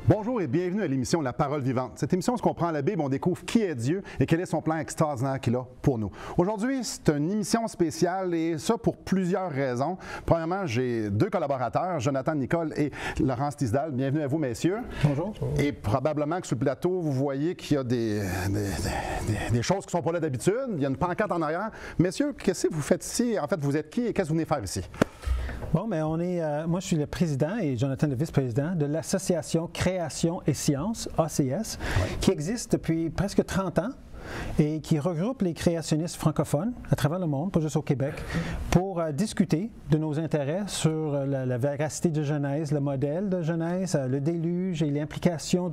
Bonjour et bienvenue à l'émission La Parole vivante. Cette émission, on se comprend la Bible, on découvre qui est Dieu et quel est son plan extraordinaire qu'il a pour nous. Aujourd'hui, c'est une émission spéciale et ça pour plusieurs raisons. Premièrement, j'ai deux collaborateurs, Jonathan Nicole et Laurence Tisdal. Bienvenue à vous, messieurs. Bonjour. Et probablement que sur le plateau, vous voyez qu'il y a des choses qui ne sont pas là d'habitude. Il y a une pancarte en arrière. Messieurs, qu'est-ce que vous faites ici? En fait, vous êtes qui et qu'est-ce que vous venez faire ici? Bon, mais moi, je suis le président et Jonathan le vice-président de l'Association Création et Sciences, ACS, qui existe depuis presque 30 ans et qui regroupe les créationnistes francophones à travers le monde, pas juste au Québec, pour discuter de nos intérêts sur la véracité de Genèse, le modèle de Genèse, le déluge et l'implication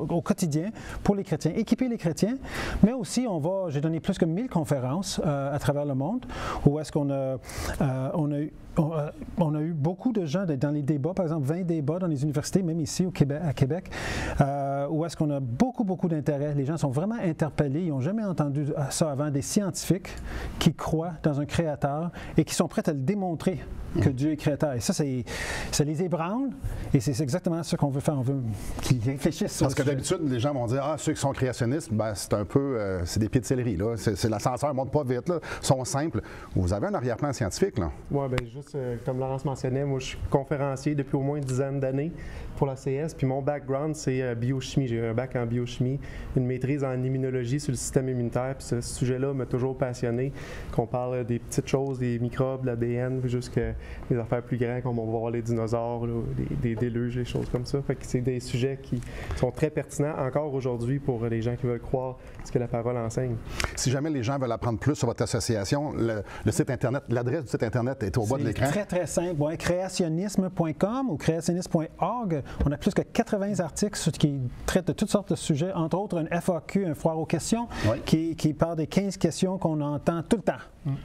au quotidien pour les chrétiens, équiper les chrétiens, mais aussi j'ai donné plus que 1000 conférences à travers le monde où est-ce qu'on a eu beaucoup de gens dans les débats, par exemple 20 débats dans les universités, même ici à Québec, où est-ce qu'on a beaucoup d'intérêt. Les gens sont vraiment interpellés, ils n'ont jamais entendu ça avant, des scientifiques qui croient dans un créateur et qui sont prêts à le démontrer que Dieu est créateur. Et ça les ébranle et c'est exactement ce qu'on veut faire. On veut qu'ils réfléchissent sur Parce que d'habitude, les gens vont dire « Ah, ceux qui sont créationnistes, ben, c'est un peu, c'est des pieds de céleri, là. L'ascenseur ne monte pas vite, là. Ils sont simples. » Vous avez un arrière-plan scientifique, là? Oui, bien, juste comme Laurence mentionnait, moi, je suis conférencier depuis au moins une dizaine d'années pour la CS, puis mon background, c'est biochimie. J'ai un bac en biochimie, une maîtrise en immunologie sur le système immunitaire, puis ce sujet-là m'a toujours passionné, qu'on parle des petites choses, des microbes, l'ADN, jusqu'à des affaires plus grandes, comme on va voir les dinosaures, là, des déluges, des choses comme ça. Fait que c'est des sujets qui sont très pertinents encore aujourd'hui pour les gens qui veulent croire ce que la parole enseigne. Si jamais les gens veulent apprendre plus sur votre association, le site Internet, l'adresse du site Internet est au bas de l'écran. C'est très simple. Ouais, créationnisme.com ou créationnisme.org. On a plus que 80 articles qui traitent de toutes sortes de sujets, entre autres un FAQ, un foire aux questions, qui parle des 15 questions qu'on entend tout le temps.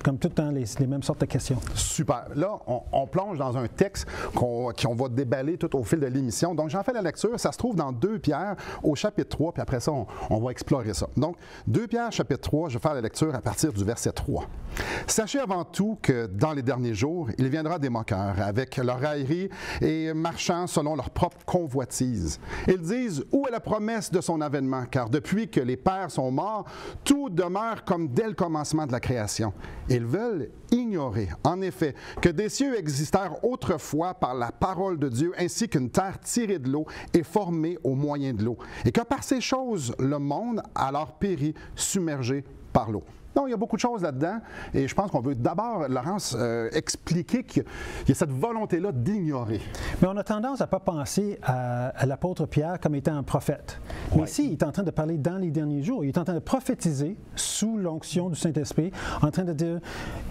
Comme tout le temps, les mêmes sortes de questions. Super. Là, on plonge dans un texte qu'on va déballer tout au fil de l'émission. Donc, j'en fais la lecture. Ça se trouve dans 2 Pierre au chapitre 3, puis après ça, on va explorer ça. Donc, 2 Pierre, chapitre 3, je vais faire la lecture à partir du verset 3. « Sachez avant tout que dans les derniers jours, il viendra des moqueurs avec leur raillerie et marchant selon leur propre convoitise. Ils disent, où est la promesse de son avènement? Car depuis que les pères sont morts, tout demeure comme dès le commencement de la création. Ils veulent ignorer, en effet, que des cieux existèrent autrefois par la parole de Dieu, ainsi qu'une terre tirée de l'eau et formée au moyen de l'eau, et que par ces choses, le monde alors périt, submergé par l'eau. » Donc, il y a beaucoup de choses là-dedans et je pense qu'on veut d'abord, Laurence, expliquer qu'il y a cette volonté-là d'ignorer. Mais on a tendance à ne pas penser à l'apôtre Pierre comme étant un prophète. Mais ici, il est en train de parler dans les derniers jours. Il est en train de prophétiser sous l'onction du Saint-Esprit, en train de dire,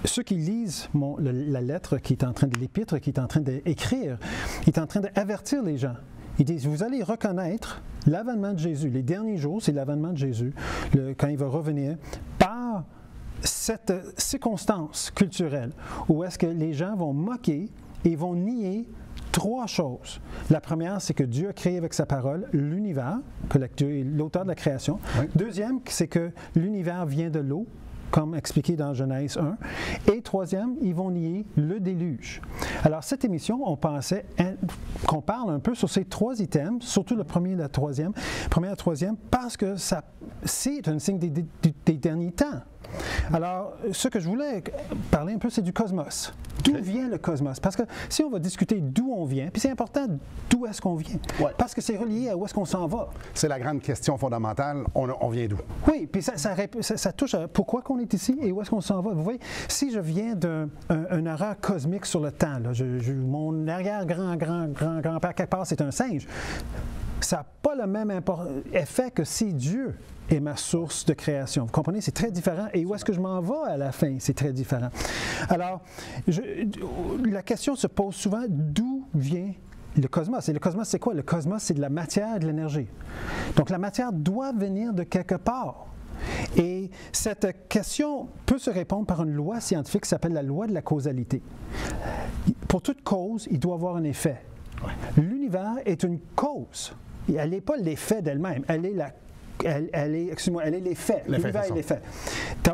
ceux qui lisent la lettre qui est en train de l'épître, qui est en train d'écrire, il est en train d'avertir les gens. Ils disent, vous allez reconnaître l'avènement de Jésus. Les derniers jours, c'est l'avènement de Jésus, quand il va revenir, par cette circonstance culturelle où est-ce que les gens vont moquer et vont nier 3 choses. La première, c'est que Dieu a créé avec sa parole l'univers, que Dieu est l'auteur de la création. Oui. Deuxième, c'est que l'univers vient de l'eau, comme expliqué dans Genèse 1. Et troisième, ils vont nier le déluge. Alors, cette émission, on pensait qu'on parle un peu sur ces 3 items, surtout le premier et le troisième, parce que c'est un signe des derniers temps. Alors, ce que je voulais parler un peu, c'est du cosmos. D'où vient le cosmos? Parce que si on va discuter d'où on vient, puis c'est important d'où est-ce qu'on vient, parce que c'est relié à où est-ce qu'on s'en va. C'est la grande question fondamentale, on vient d'où? Oui, puis ça touche à pourquoi qu'on est ici et où est-ce qu'on s'en va. Vous voyez, si je viens d'un horreur cosmique sur le temps, là, mon arrière-grand-père quelque part, c'est un singe, ça n'a pas le même effet que si Dieu est ma source de création. Vous comprenez? C'est très différent. Et où est-ce que je m'en vais à la fin? C'est très différent. Alors, la question se pose souvent, d'où vient le cosmos? Et le cosmos, c'est quoi? Le cosmos, c'est de la matière et de l'énergie. Donc, la matière doit venir de quelque part. Et cette question peut se répondre par une loi scientifique qui s'appelle la loi de la causalité. Pour toute cause, il doit avoir un effet. L'univers est une cause. Elle n'est pas l'effet d'elle-même. Elle est l'effet. L'univers est l'effet.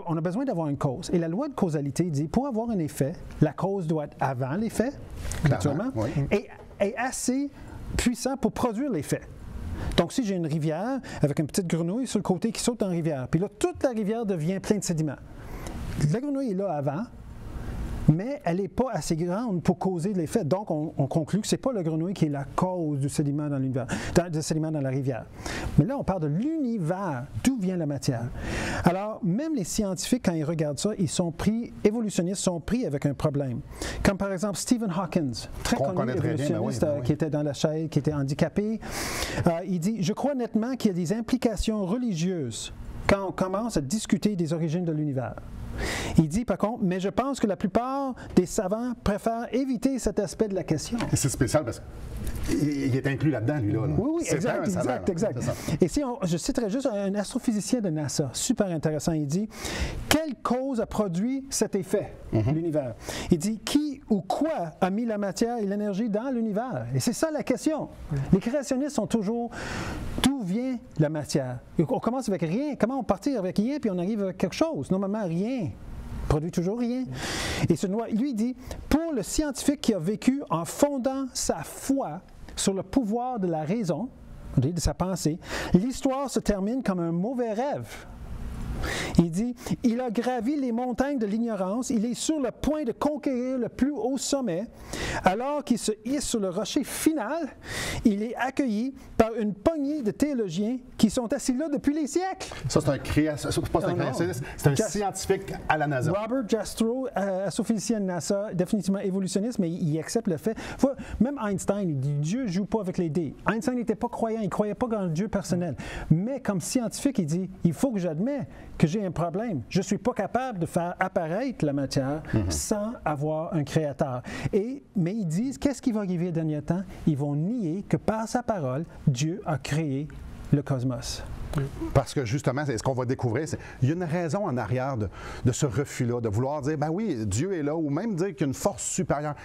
On a besoin d'avoir une cause. Et la loi de causalité dit, pour avoir un effet, la cause doit être avant l'effet, naturellement, et assez puissant pour produire l'effet. Donc, si j'ai une rivière avec une petite grenouille sur le côté qui saute dans la rivière, puis là, toute la rivière devient pleine de sédiments. La grenouille est là avant, mais elle n'est pas assez grande pour causer de l'effet. Donc, on conclut que ce n'est pas la grenouille qui est la cause du sédiment dans l'univers, du sédiment dans la rivière. Mais là, on parle de l'univers, d'où vient la matière. Alors, même les scientifiques, quand ils regardent ça, évolutionnistes sont pris avec un problème. Comme par exemple Stephen Hawking, très connu évolutionniste, qui était dans la chaise, qui était handicapé. Il dit « Je crois nettement qu'il y a des implications religieuses quand on commence à discuter des origines de l'univers. » Il dit par contre, mais je pense que la plupart des savants préfèrent éviter cet aspect de la question. C'est spécial parce qu'il est inclus là-dedans, lui-là. Oui, exact. Et si je citerai juste un astrophysicien de NASA, super intéressant, il dit, quelle cause a produit cet effet, l'univers? Il dit, qui ou quoi a mis la matière et l'énergie dans l'univers? Et c'est ça la question. Les créationnistes sont toujours, d'où vient la matière? On commence avec rien. Comment on partit avec rien puis on arrive à quelque chose? Normalement, rien. Produit toujours rien. Et ce lui dit, pour le scientifique qui a vécu en fondant sa foi sur le pouvoir de la raison, de sa pensée, l'histoire se termine comme un mauvais rêve. Il dit, il a gravi les montagnes de l'ignorance, il est sur le point de conquérir le plus haut sommet, alors qu'il se hisse sur le rocher final, il est accueilli par une poignée de théologiens qui sont assis là depuis les siècles. Ça, c'est un créationniste, c'est un scientifique à la NASA. Robert Jastrow, astrophysicien de NASA, définitivement évolutionniste, mais il accepte le fait. Même Einstein, il dit, Dieu ne joue pas avec les dés. Einstein n'était pas croyant, il ne croyait pas dans le Dieu personnel. Mais comme scientifique, il dit, il faut que j'admette que j'ai un problème. Je ne suis pas capable de faire apparaître la matière sans avoir un créateur. Mais ils disent, qu'est-ce qui va arriver au dernier temps? Ils vont nier que par sa parole, Dieu a créé le cosmos. Parce que justement, c'est ce qu'on va découvrir, il y a une raison en arrière de ce refus-là, de vouloir dire, ben oui, Dieu est là, ou même dire qu'il y a une force supérieure.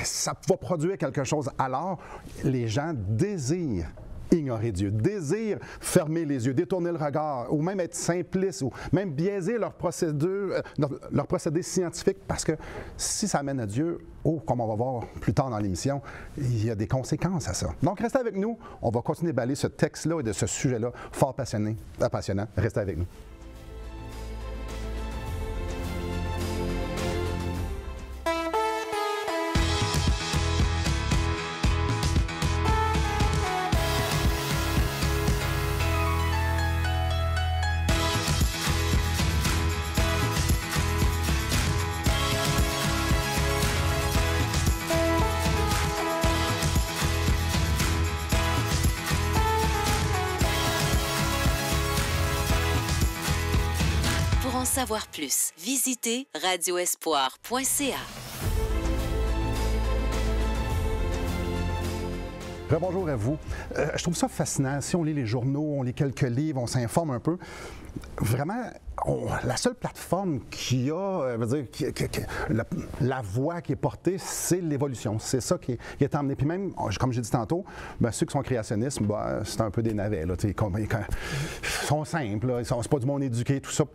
Ça va produire quelque chose. Alors, les gens désirent ignorer Dieu, désirent fermer les yeux, détourner le regard, ou même être simplistes, ou même biaiser leur procédé scientifique, parce que si ça amène à Dieu, comme on va voir plus tard dans l'émission, il y a des conséquences à ça. Donc, restez avec nous, on va continuer de balayer ce texte-là et de ce sujet-là fort passionnant. Restez avec nous. Pour en savoir plus, visitez radioespoir.ca. Bonjour à vous. Je trouve ça fascinant. Si on lit les journaux, on lit quelques livres, on s'informe un peu. Vraiment, la seule plateforme qui a, la voie qui est portée, c'est l'évolution. C'est ça qui est emmené. Puis même, comme j'ai dit tantôt, ceux qui sont créationnistes, c'est un peu des navets. Là, ils sont simples, c'est pas du monde éduqué, tout ça.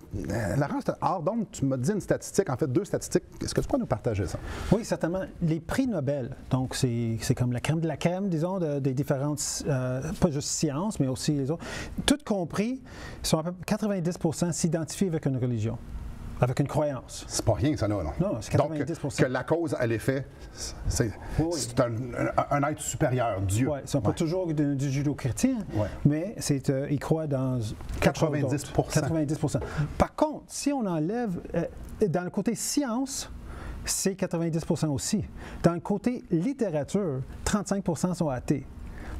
Laurent, donc, tu m'as dit une statistique, en fait 2 statistiques. Est-ce que tu peux nous partager ça? Oui, certainement. Les prix Nobel, donc c'est comme la crème de la crème, disons, des différentes, pas juste sciences, mais aussi les autres, toutes compris, sont à peu près 90% s'identifient avec une religion, avec une croyance. C'est pas rien, ça, là. Non, c'est 90%. Donc, que la cause à l'effet, c'est un être supérieur, Dieu. Oui, ce n'est pas toujours du judo-chrétien, mais ils croient dans 90%. 90%. Par contre, si on enlève, dans le côté science, c'est 90% aussi. Dans le côté littérature, 35% sont athées.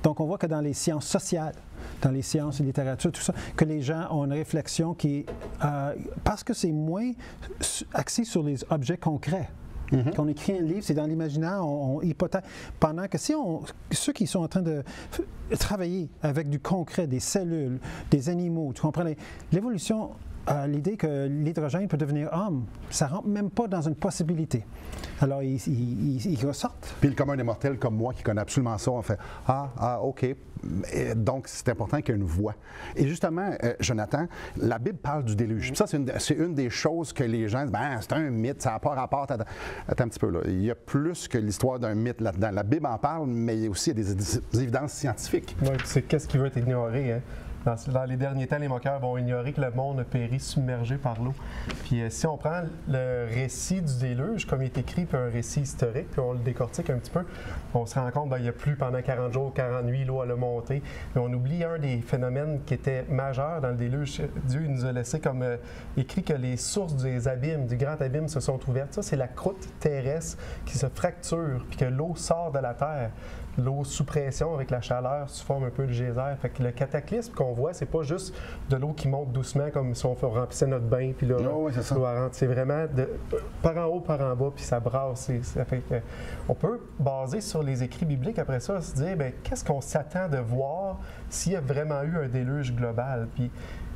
Donc, on voit que dans les sciences sociales, dans les sciences et littérature, tout ça, que les gens ont une réflexion qui est... parce que c'est moins axé sur les objets concrets. Quand on écrit un livre, c'est dans l'imaginaire, on hypothèse. Pendant que ceux qui sont en train de travailler avec du concret, des cellules, des animaux, tu comprends? L'évolution l'idée que l'hydrogène peut devenir homme, ça ne rentre même pas dans une possibilité. Alors, ils ressortent. Puis le commun des mortels comme moi qui connaît absolument ça, on fait « Ah, OK ». Donc, c'est important qu'il y ait une voix. Et justement, Jonathan, la Bible parle du déluge. Puis ça, c'est une des choses que les gens disent, ben, c'est un mythe, ça n'a pas rapport. Attends un petit peu, là. Il y a plus que l'histoire d'un mythe là-dedans. La Bible en parle, mais il y a aussi des évidences scientifiques. Oui, c'est qu'est-ce qui veut être ignoré, hein? Dans les derniers temps, les moqueurs vont ignorer que le monde a péri submergé par l'eau. Puis si on prend le récit du déluge, comme il est écrit, puis un récit historique, puis on le décortique un petit peu, on se rend compte qu'il n'y a plus pendant 40 jours, 40 nuits, l'eau a monté. Mais on oublie un des phénomènes qui était majeur dans le déluge. Dieu nous a laissé comme écrit que les sources des abîmes, du grand abîme, se sont ouvertes. Ça, c'est la croûte terrestre qui se fracture, puis que l'eau sort de la terre. L'eau sous pression avec la chaleur se forme un peu le geyser. Fait que le cataclysme qu'on voit, c'est pas juste de l'eau qui monte doucement comme si on remplissait notre bain puis là, l'eau rentre. C'est vraiment par en haut, par en bas, puis ça brasse. Ça fait que, on peut baser sur les écrits bibliques après ça, se dire bien, qu'est-ce qu'on s'attend de voir s'il y a vraiment eu un déluge global. Puis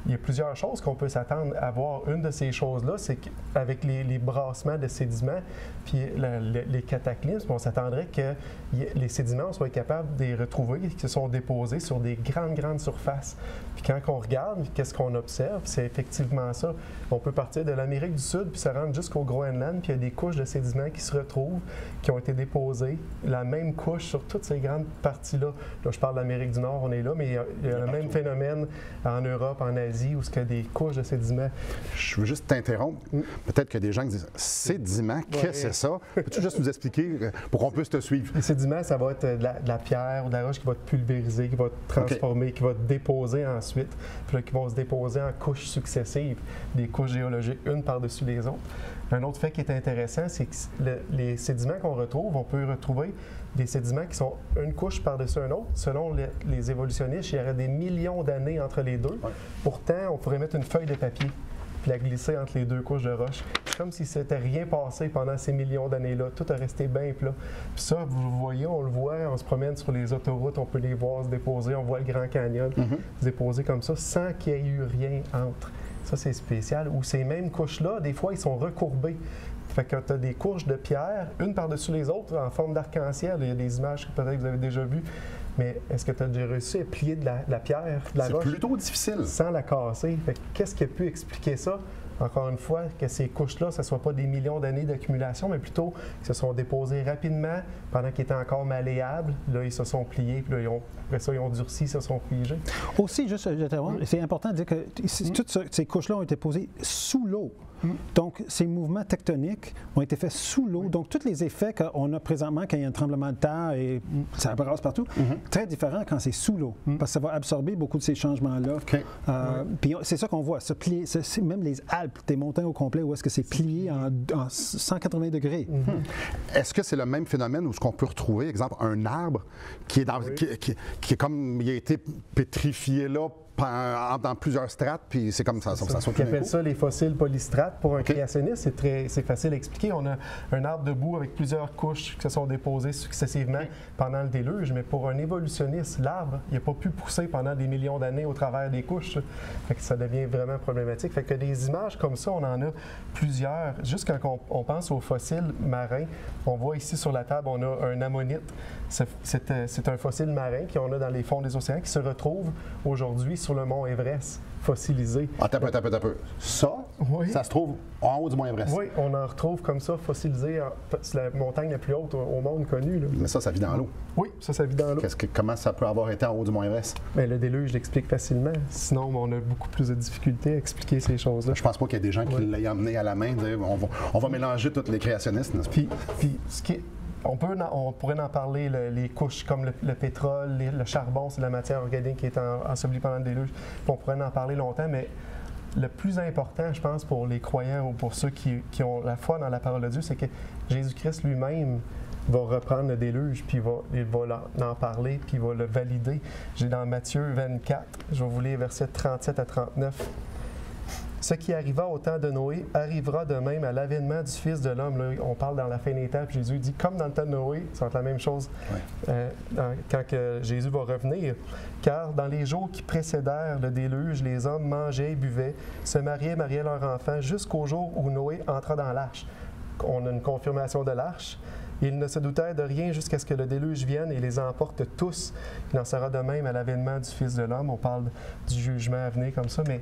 il y a plusieurs choses qu'on peut s'attendre à voir. Une de ces choses-là, c'est qu'avec les brassements de sédiments puis les cataclysmes, on s'attendrait que les sédiments soient capables de les retrouver, qui se sont déposés sur des grandes surfaces. Puis quand on regarde, qu'est-ce qu'on observe? C'est effectivement ça. On peut partir de l'Amérique du Sud puis se rendre jusqu'au Groenland, puis il y a des couches de sédiments qui se retrouvent, qui ont été déposées, la même couche sur toutes ces grandes parties-là. Là, je parle de l'Amérique du Nord, on est là, mais il y a le même phénomène en Europe, en Asie, où il y a des couches de sédiments. Je veux juste t'interrompre. Peut-être qu'il y a des gens qui disent « Sédiments, qu'est-ce que c'est ça? » Peux-tu juste nous expliquer pour qu'on puisse te suivre? Les sédiments, ça va être de la pierre ou de la roche qui va te pulvériser, qui va te transformer, qui va te déposer ensuite, puis là, qui vont se déposer en couches successives, des couches géologiques, une par-dessus les autres. Un autre fait qui est intéressant, c'est que les sédiments qu'on retrouve, on peut retrouver des sédiments qui sont une couche par-dessus un autre. Selon les évolutionnistes, il y aurait des millions d'années entre les deux. Ouais. Pourtant, on pourrait mettre une feuille de papier puis la glisser entre les deux couches de roche. C'est comme si c'était rien passé pendant ces millions d'années-là. Tout a resté bien plat. Puis ça, vous voyez, on le voit, on se promène sur les autoroutes, on peut les voir se déposer, on voit le Grand Canyon se déposer comme ça, sans qu'il y ait eu rien entre. Ça, c'est spécial. Ou ces mêmes couches-là, des fois, ils sont recourbés. Fait que tu as des couches de pierre, une par-dessus les autres, en forme d'arc-en-ciel. Il y a des images que peut-être vous avez déjà vues. Mais est-ce que tu as déjà réussi à plier de la pierre, de la roche? C'est plutôt difficile. Sans la casser. Fait que qu'est-ce qui a pu expliquer ça? Encore une fois, que ces couches-là, ce ne soit pas des millions d'années d'accumulation, mais plutôt qu'ils se sont déposées rapidement pendant qu'ils étaient encore malléables. Là, ils se sont pliés, puis là, après ça, ils ont durci, ils se sont figés. Aussi, juste, c'est important de dire que toutes ces couches-là ont été posées sous l'eau. Donc, ces mouvements tectoniques ont été faits sous l'eau. Donc, tous les effets qu'on a présentement quand il y a un tremblement de terre et ça brasse partout, très différent quand c'est sous l'eau, parce que ça va absorber beaucoup de ces changements-là. Puis c'est ça qu'on voit, se plier, même les Alpes, des montagnes au complet, où est-ce que c'est plié en 180 degrés. Est-ce que c'est le même phénomène où ce qu'on peut retrouver, exemple, un arbre qui est qui est comme, il a été pétrifié là dans plusieurs strates, puis c'est comme ça saute. On appelle ça les fossiles polystrates. Pour un créationniste, c'est facile à expliquer. On a un arbre debout avec plusieurs couches qui se sont déposées successivement pendant le déluge, mais pour un évolutionniste, l'arbre, il n'a pas pu pousser pendant des millions d'années au travers des couches. Fait que ça devient vraiment problématique. Fait que des images comme ça, on en a plusieurs. Juste quand on pense aux fossiles marins, on voit ici sur la table, on a un ammonite. C'est un fossile marin qu'on a dans les fonds des océans qui se retrouve aujourd'hui sur le mont Everest, fossilisé. Attends un peu. Ça, ça se trouve en haut du mont Everest. Oui, on en retrouve comme ça, fossilisé. C'est la montagne la plus haute au monde connue. Là. Mais ça vit dans l'eau. Oui, ça vit dans l'eau. Comment ça peut avoir été en haut du mont Everest? Bien, le déluge, je l'explique facilement. Sinon, on a beaucoup plus de difficultés à expliquer ces choses-là. Je pense pas qu'il y ait des gens qui l'aient emmené à la main, dire on va mélanger tous les créationnistes. Puis ce qui est... On pourrait en parler, les couches comme le pétrole, le charbon, c'est de la matière organique qui est ensevelie pendant le déluge. On pourrait en parler longtemps, mais le plus important, je pense, pour les croyants ou pour ceux qui ont la foi dans la parole de Dieu, c'est que Jésus-Christ lui-même va reprendre le déluge, puis il va en parler, puis il va le valider. J'ai dans Matthieu 24, je vais vous lire versets 37 à 39. Ce qui arriva au temps de Noé arrivera de même à l'avènement du Fils de l'homme. Là, on parle dans la fin des temps, puis Jésus dit, comme dans le temps de Noé, ça va être la même chose quand que Jésus va revenir. Car dans les jours qui précédèrent le déluge, les hommes mangeaient et buvaient, se mariaient leurs enfants, jusqu'au jour où Noé entra dans l'arche. On a une confirmation de l'arche. Ils ne se doutèrent de rien jusqu'à ce que le déluge vienne et les emporte tous. Il en sera de même à l'avènement du Fils de l'homme. On parle du jugement à venir comme ça, mais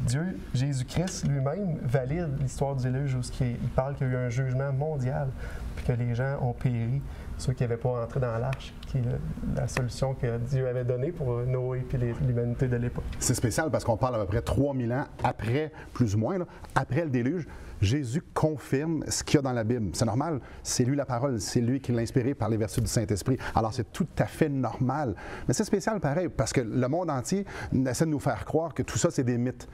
Dieu, Jésus-Christ lui-même, valide l'histoire du déluge où il parle qu'il y a eu un jugement mondial, puis que les gens ont péri, ceux qui n'avaient pas entré dans l'arche, qui est la solution que Dieu avait donnée pour Noé et l'humanité de l'époque. C'est spécial parce qu'on parle à peu près 3000 ans après, plus ou moins, là, après le déluge. Jésus confirme ce qu'il y a dans la Bible. C'est normal, c'est lui la parole, c'est lui qui l'a inspiré par les vertus du Saint-Esprit. Alors c'est tout à fait normal. Mais c'est spécial pareil, parce que le monde entier essaie de nous faire croire que tout ça, c'est des mythes.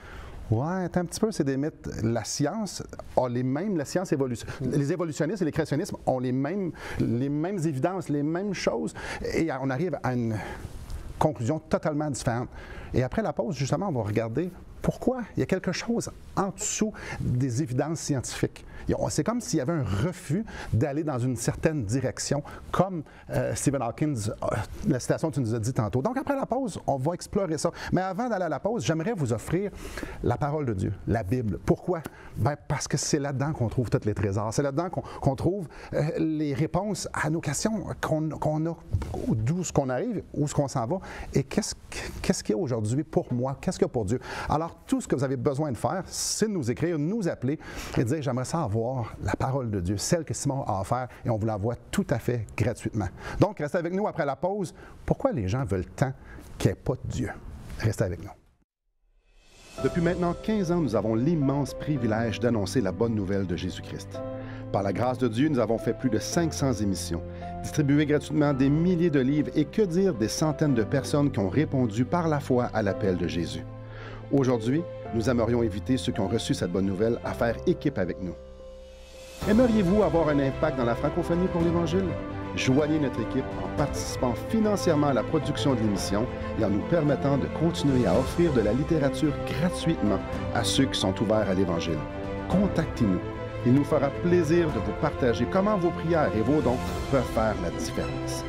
Ouais, un petit peu, c'est des mythes. La science a les mêmes, la science les évolutionnistes et les créationnismes ont les mêmes évidences, les mêmes choses, et on arrive à une conclusion totalement différente. Et après la pause, justement, on va regarder pourquoi il y a quelque chose en dessous des évidences scientifiques. C'est comme s'il y avait un refus d'aller dans une certaine direction, comme Stephen Hawking, la citation que tu nous as dit tantôt. Donc, après la pause, on va explorer ça. Mais avant d'aller à la pause, j'aimerais vous offrir la parole de Dieu, la Bible. Pourquoi? Bien, parce que c'est là-dedans qu'on trouve tous les trésors. C'est là-dedans qu'on trouve les réponses à nos questions qu'on a, d'où est-ce qu'on arrive, où est-ce qu'on s'en va, et qu'est-ce qu'il y a aujourd'hui pour moi, qu'est-ce qu'il y a pour Dieu. Alors, tout ce que vous avez besoin de faire, c'est de nous écrire, nous appeler et dire « J'aimerais ça avoir la parole de Dieu, celle que Simon a offerte, et on vous l'envoie tout à fait gratuitement. » Donc, restez avec nous après la pause. Pourquoi les gens veulent tant qu'il n'y ait pas de Dieu? Restez avec nous. Depuis maintenant 15 ans, nous avons l'immense privilège d'annoncer la bonne nouvelle de Jésus-Christ. Par la grâce de Dieu, nous avons fait plus de 500 émissions, distribué gratuitement des milliers de livres et que dire des centaines de personnes qui ont répondu par la foi à l'appel de Jésus. Aujourd'hui, nous aimerions inviter ceux qui ont reçu cette bonne nouvelle à faire équipe avec nous. Aimeriez-vous avoir un impact dans la francophonie pour l'Évangile? Joignez notre équipe en participant financièrement à la production de l'émission et en nous permettant de continuer à offrir de la littérature gratuitement à ceux qui sont ouverts à l'Évangile. Contactez-nous. Il nous fera plaisir de vous partager comment vos prières et vos dons peuvent faire la différence.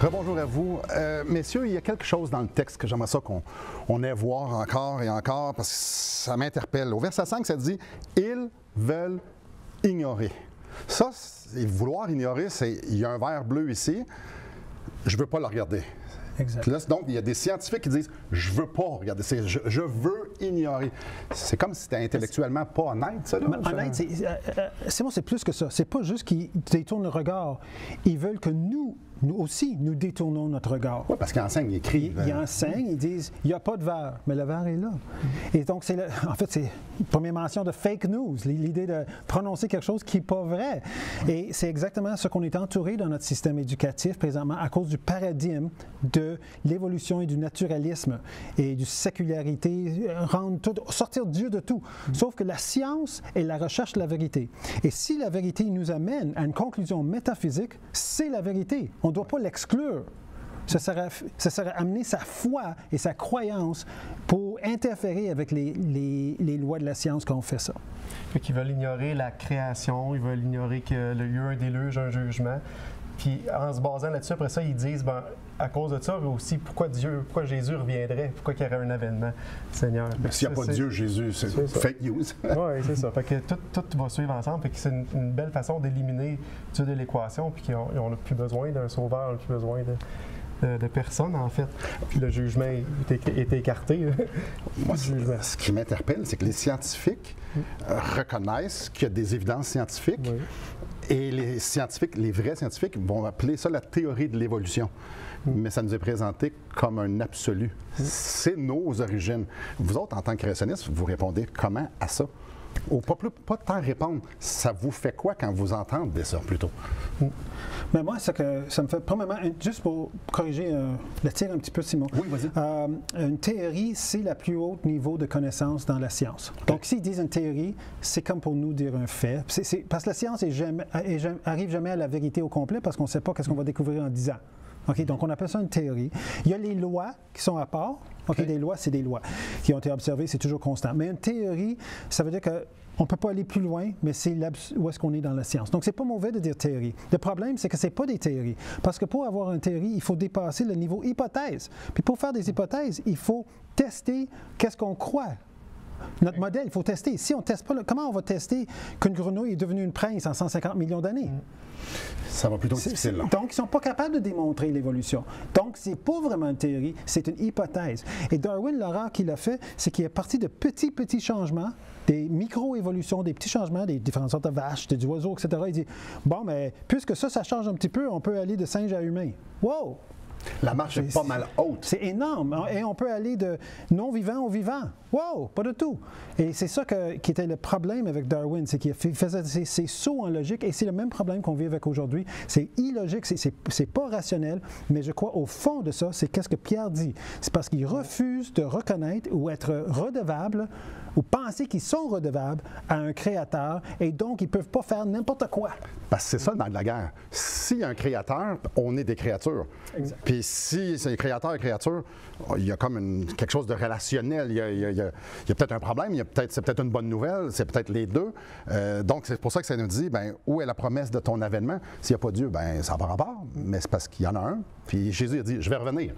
Rebonjour à vous. Messieurs, il y a quelque chose dans le texte que j'aimerais ça qu'on ait voir encore et encore parce que ça m'interpelle. Au verset 5, ça dit « Ils veulent ignorer ». Ça, vouloir ignorer, il y a un verre bleu ici, je ne veux pas le regarder. Exact. Puis là, donc, il y a des scientifiques qui disent « Je ne veux pas regarder, je veux ignorer ». C'est comme si c'était intellectuellement pas honnête, ça. Là, honnête, c'est plus que ça. C'est pas juste qu'ils détournent le regard. Ils veulent que nous aussi, nous détournons notre regard. Oui, parce qu'ils enseignent, ils écrivent. Ils enseignent, ils disent « Il n'y a pas de verre », mais le verre est là. Et donc, en fait, c'est une première mention de fake news, l'idée de prononcer quelque chose qui n'est pas vrai. Et c'est exactement ce qu'on est entouré dans notre système éducatif présentement à cause du paradigme de l'évolution et du naturalisme et du sécularité, sortir Dieu de tout. Sauf que la science est la recherche de la vérité. Et si la vérité nous amène à une conclusion métaphysique, c'est la vérité. On ne doit pas l'exclure. Ça serait amener sa foi et sa croyance pour interférer avec les lois de la science quand on fait ça. Fait qu'ils veulent ignorer la création, ils veulent ignorer qu'il y a eu un déluge, un jugement. Puis en se basant là-dessus, après ça, ils disent, ben, à cause de ça, mais aussi pourquoi Jésus reviendrait, pourquoi il y aurait un avènement, Seigneur. S'il n'y a pas de Dieu, Jésus, c'est fake news. Oui, c'est ça. Fait que tout va suivre ensemble. Fait que c'est une belle façon d'éliminer Dieu de l'équation, puis qu'on n'a plus besoin d'un sauveur, on n'a plus besoin de personne, en fait. Puis le jugement est écarté. Moi, ce qui m'interpelle, c'est que les scientifiques reconnaissent qu'il y a des évidences scientifiques. Oui. Et les scientifiques, les vrais scientifiques, vont appeler ça la théorie de l'évolution. Mais ça nous est présenté comme un absolu. C'est nos origines. Vous autres, en tant que créationnistes, vous répondez comment à ça? Ou pas tant répondre, ça vous fait quoi quand vous entendez ça plutôt? Mais moi, ça me fait, premièrement, juste pour corriger le tir un petit peu, Simon. Oui, vas-y. Une théorie, c'est le plus haut niveau de connaissance dans la science. Donc, s'ils disent une théorie, c'est comme pour nous dire un fait. Parce que la science arrive jamais à la vérité au complet parce qu'on ne sait pas qu'est-ce qu'on va découvrir en 10 ans. Okay, donc, on appelle ça une théorie. Il y a les lois qui sont à part. Okay. Des lois, c'est des lois qui ont été observées, c'est toujours constant. Mais une théorie, ça veut dire qu'on ne peut pas aller plus loin, mais c'est où est-ce qu'on est dans la science. Donc, c'est pas mauvais de dire théorie. Le problème, c'est que c'est pas des théories. Parce que pour avoir une théorie, il faut dépasser le niveau hypothèse. Puis pour faire des hypothèses, il faut tester qu'est-ce qu'on croit. Notre modèle, il faut tester. Si on ne teste pas, comment on va tester qu'une grenouille est devenue une prince en 150 millions d'années? Ça va plutôt difficile. Là. Donc, ils ne sont pas capables de démontrer l'évolution. Donc, ce n'est pas vraiment une théorie, c'est une hypothèse. Et Darwin, l'erreur qu'il a fait, c'est qu'il est parti de petits changements, des micro-évolutions, des petits changements, des différentes sortes de vaches, des oiseaux, etc. Il dit, bon, mais puisque ça change un petit peu, on peut aller de singe à humain. Wow! La marche est pas mal haute. C'est énorme. Et on peut aller de non-vivant au vivant. Wow! Pas du tout. Et c'est ça qui était le problème avec Darwin, c'est qu'il faisait ces sauts en logique. Et c'est le même problème qu'on vit avec aujourd'hui. C'est illogique, c'est pas rationnel. Mais je crois au fond de ça, c'est qu'est-ce que Pierre dit. C'est parce qu'il refuse de reconnaître ou être redevable ou penser qu'ils sont redevables à un créateur et donc ils ne peuvent pas faire n'importe quoi. Parce que c'est ça dans la guerre. S'il y a un créateur, on est des créatures. Exact. Puis si c'est créateur et créature, il y a comme quelque chose de relationnel. Il y a peut-être un problème, c'est peut-être une bonne nouvelle, c'est peut-être les deux. Donc c'est pour ça que ça nous dit, où est la promesse de ton avènement? S'il n'y a pas Dieu, ça n'a pas rapport, mais c'est parce qu'il y en a un. Puis Jésus a dit, je vais revenir.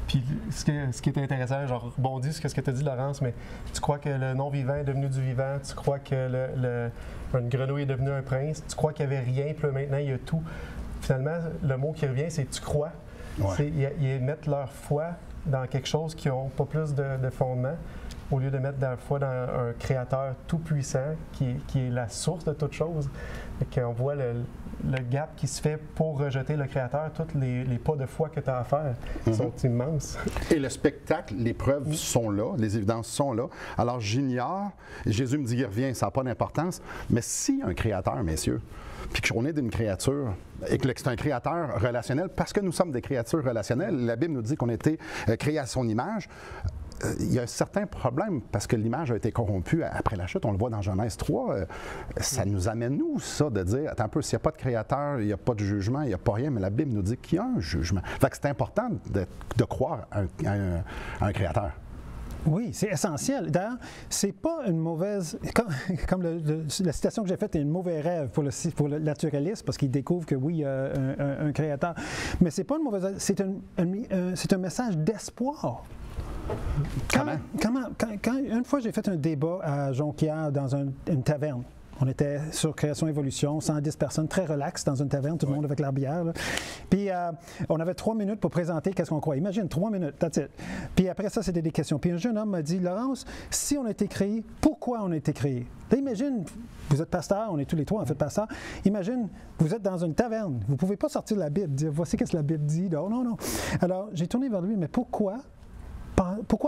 Puis ce qui est intéressant, je rebondis sur ce que tu as dit, Laurence, mais tu crois que le non-vivant est devenu du vivant, tu crois que une grenouille est devenue un prince, tu crois qu'il n'y avait rien, puis là, maintenant il y a tout. Finalement, le mot qui revient, c'est tu crois. Ouais. Ils mettent leur foi dans quelque chose qui n'a pas plus de fondement, au lieu de mettre leur foi dans un créateur tout-puissant qui est la source de toute chose. Et qu'on voit le gap qui se fait pour rejeter le créateur, tous les pas de foi que tu as à faire sont immenses. Et le spectacle, les preuves sont là, les évidences sont là. Alors j'ignore, Jésus me dit qu'il revient, ça n'a pas d'importance, mais si un créateur, messieurs, puis qu'on est d'une créature, et que c'est un créateur relationnel, parce que nous sommes des créatures relationnelles, la Bible nous dit qu'on a été créés à son image, il y a un certain problème parce que l'image a été corrompue après la chute. On le voit dans Genèse 3. Ça nous amène, nous, ça, de dire, attends un peu, s'il n'y a pas de créateur, il n'y a pas de jugement, il n'y a pas rien, mais la Bible nous dit qu'il y a un jugement. Fait que c'est important de croire à un créateur. Oui, c'est essentiel. D'ailleurs, c'est pas une mauvaise... Comme la citation que j'ai faite est un mauvais rêve pour le naturaliste, parce qu'il découvre que oui, il y a un créateur. Mais c'est pas une mauvaise... C'est un message d'espoir. Une fois, j'ai fait un débat à Jonquière dans une taverne. On était sur Création-Évolution, 110 personnes, très relax dans une taverne, tout le monde avec leur bière. Là. Puis on avait 3 minutes pour présenter qu'est-ce qu'on croit. Imagine, 3 minutes, that's it. Puis après ça, c'était des questions. Puis un jeune homme m'a dit, Laurence, si on a été créé, pourquoi on a été créé? Là, imagine, vous êtes pasteur, on est tous les trois en fait pasteurs. Imagine, vous êtes dans une taverne, vous ne pouvez pas sortir de la Bible, dire, voici qu'est-ce que la Bible dit. Non. Alors, j'ai tourné vers lui, mais pourquoi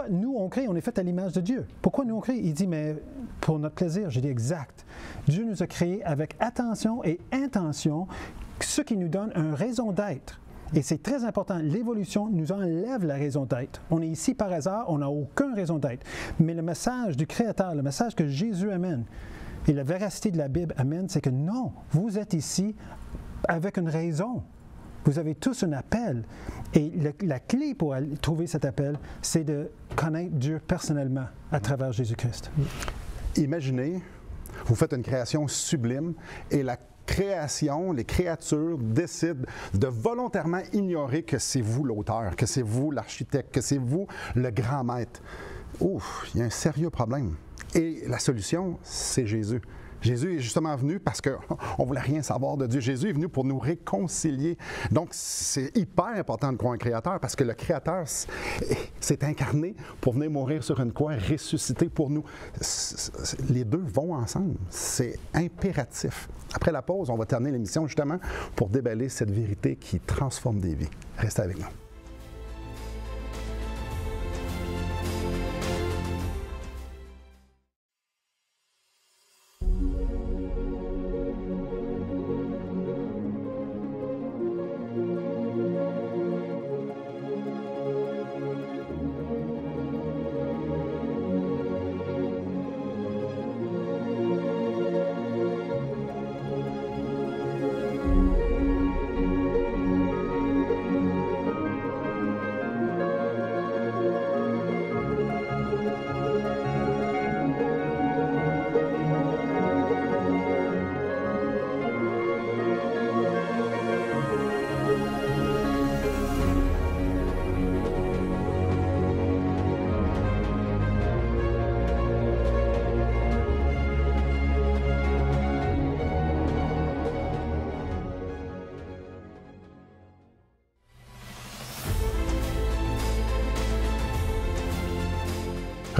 nous, on crée, on est fait à l'image de Dieu? Pourquoi nous, on crée? Il dit, mais pour notre plaisir. J'ai dit, exact. Dieu nous a créés avec attention et intention, ce qui nous donne une raison d'être. Et c'est très important. L'évolution nous enlève la raison d'être. On est ici par hasard, on n'a aucune raison d'être. Mais le message du Créateur, le message que Jésus amène, et la véracité de la Bible amène, c'est que non, vous êtes ici avec une raison. Vous avez tous un appel. Et la clé pour trouver cet appel, c'est de connaître Dieu personnellement à travers Jésus-Christ. Imaginez, vous faites une création sublime et la création, les créatures décident de volontairement ignorer que c'est vous l'auteur, que c'est vous l'architecte, que c'est vous le grand maître. Ouf, il y a un sérieux problème. Et la solution, c'est Jésus. Jésus est justement venu parce qu'on ne voulait rien savoir de Dieu. Jésus est venu pour nous réconcilier. Donc, c'est hyper important de croire un Créateur parce que le Créateur s'est incarné pour venir mourir sur une croix, ressusciter pour nous. Les deux vont ensemble. C'est impératif. Après la pause, on va terminer l'émission justement pour déballer cette vérité qui transforme des vies. Restez avec nous.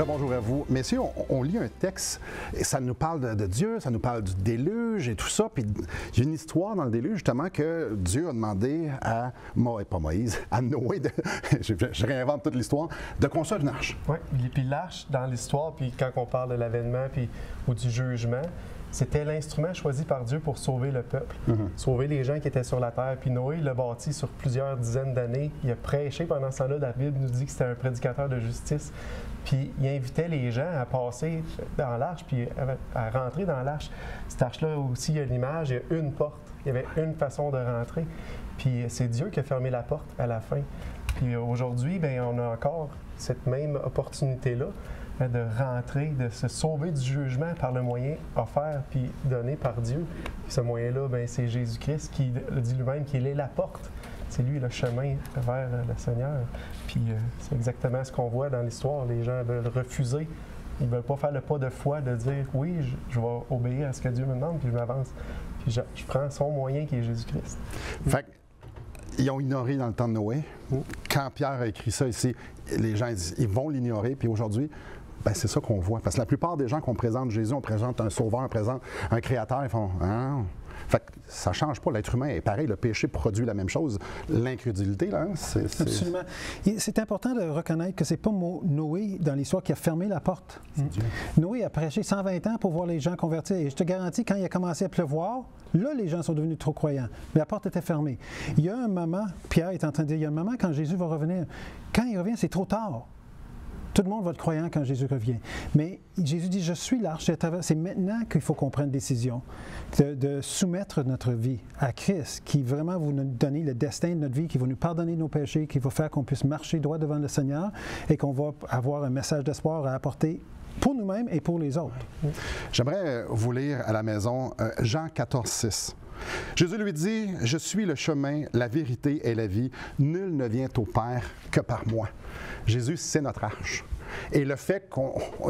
Bonjour à vous. Messieurs, on lit un texte et ça nous parle de Dieu, ça nous parle du déluge et tout ça. Puis il y a une histoire dans le déluge, justement, que Dieu a demandé à Noé, je réinvente toute l'histoire, de construire une arche. Oui, puis l'arche, dans l'histoire, puis quand on parle de l'avènement ou du jugement, c'était l'instrument choisi par Dieu pour sauver le peuple, sauver les gens qui étaient sur la terre. Puis Noé l'a bâti sur plusieurs dizaines d'années. Il a prêché pendant ce temps-là. La Bible nous dit que c'était un prédicateur de justice. Puis il invitait les gens à passer dans l'arche, puis à rentrer dans l'arche. Cette arche-là aussi, il y a l'image, il y a une porte. Il y avait une façon de rentrer. Puis c'est Dieu qui a fermé la porte à la fin. Puis aujourd'hui, bien, on a encore cette même opportunité-là de rentrer, de se sauver du jugement par le moyen offert puis donné par Dieu. Puis ce moyen-là, bien, c'est Jésus-Christ qui dit lui-même qu'il est la porte. C'est lui le chemin vers le Seigneur. Puis c'est exactement ce qu'on voit dans l'histoire. Les gens veulent refuser. Ils ne veulent pas faire le pas de foi, de dire « Oui, je vais obéir à ce que Dieu me demande, puis je m'avance. » Puis je prends son moyen qui est Jésus-Christ. Fait ils ont ignoré dans le temps de Noé. Quand Pierre a écrit ça ici, les gens disent, ils vont l'ignorer. Puis aujourd'hui, ben, c'est ça qu'on voit. Parce que la plupart des gens qu'on présente Jésus, on présente un sauveur, on présente un créateur, ils font hein? Fait que ça ne change pas. L'être humain est pareil. Le péché produit la même chose. L'incrédulité, là, c'est... Absolument. C'est important de reconnaître que ce n'est pas Noé, dans l'histoire, qui a fermé la porte. Noé a prêché 120 ans pour voir les gens convertir. Et je te garantis, quand il a commencé à pleuvoir, là, les gens sont devenus trop croyants. Mais la porte était fermée. Il y a un moment, Pierre est en train de dire, il y a un moment quand Jésus va revenir. Quand il revient, c'est trop tard. Tout le monde va être croyant quand Jésus revient. Mais Jésus dit, je suis l'arche. C'est maintenant qu'il faut qu'on prenne une décision de soumettre notre vie à Christ, qui vraiment va nous donner le destin de notre vie, qui va nous pardonner nos péchés, qui va faire qu'on puisse marcher droit devant le Seigneur et qu'on va avoir un message d'espoir à apporter pour nous-mêmes et pour les autres. J'aimerais vous lire à la maison Jean 14,6. Jésus lui dit, « Je suis le chemin, la vérité et la vie. Nul ne vient au Père que par moi. » Jésus, c'est notre arche. Et le fait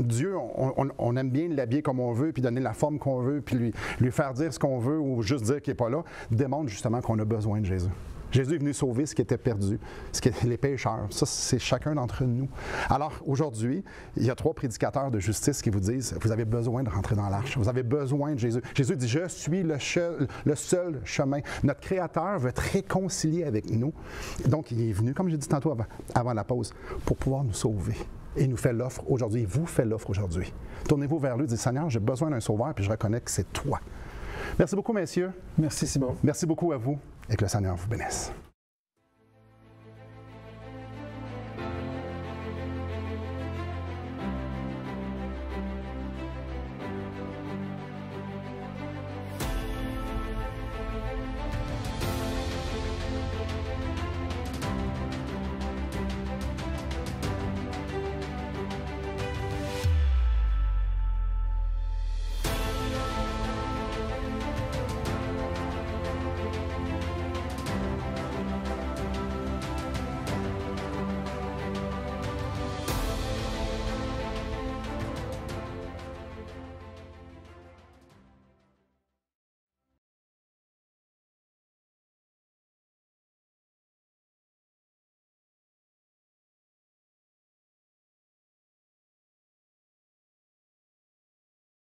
Dieu, on aime bien l'habiller comme on veut, puis donner la forme qu'on veut, puis lui faire dire ce qu'on veut ou juste dire qu'il n'est pas là, démontre justement qu'on a besoin de Jésus. Jésus est venu sauver ce qui était perdu, les pécheurs. Ça, c'est chacun d'entre nous. Alors, aujourd'hui, il y a 3 prédicateurs de justice qui vous disent, vous avez besoin de rentrer dans l'arche. Vous avez besoin de Jésus. Jésus dit, je suis le seul chemin. Notre Créateur veut être réconcilié avec nous. Donc, il est venu, comme j'ai dit tantôt avant la pause, pour pouvoir nous sauver. Et il nous fait l'offre aujourd'hui. Il vous fait l'offre aujourd'hui. Tournez-vous vers lui et dites, Seigneur, j'ai besoin d'un sauveur, puis je reconnais que c'est toi. Merci beaucoup, messieurs. Merci, Simon. Merci beaucoup à vous et que le Seigneur vous bénisse.